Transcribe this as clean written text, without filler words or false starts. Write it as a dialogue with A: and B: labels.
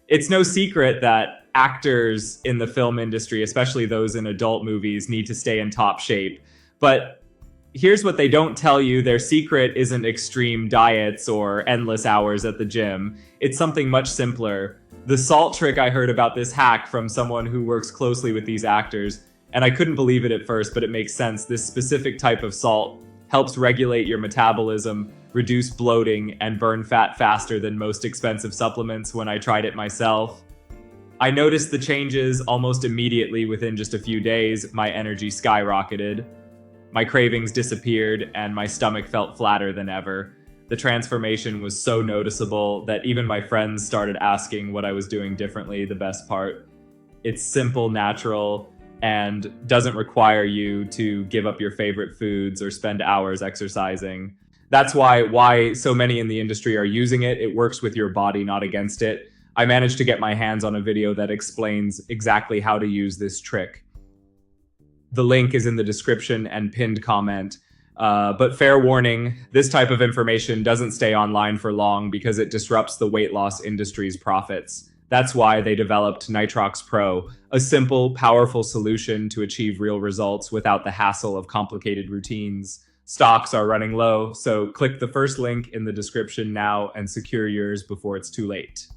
A: It's no secret that actors in the film industry, especially those in adult movies, need to stay in top shape. But here's what they don't tell you: their secret isn't extreme diets or endless hours at the gym. It's something much simpler. The salt trick, I heard about this hack from someone who works closely with these actors, and I couldn't believe it at first, but it makes sense. This specific type of salt helps regulate your metabolism, reduce bloating, and burn fat faster than most expensive supplements when I tried it myself. I noticed the changes almost immediately. Within just a few days, my energy skyrocketed. My cravings disappeared, and my stomach felt flatter than ever. The transformation was so noticeable that even my friends started asking what I was doing differently. The best part: it's simple, natural, and doesn't require you to give up your favorite foods or spend hours exercising. That's why so many in the industry are using it. It works with your body, not against it. I managed to get my hands on a video that explains exactly how to use this trick. The link is in the description and pinned comment. But fair warning, this type of information doesn't stay online for long because it disrupts the weight loss industry's profits. That's why they developed Nitrox Pro, a simple, powerful solution to achieve real results without the hassle of complicated routines. Stocks are running low, so click the first link in the description now and secure yours before it's too late.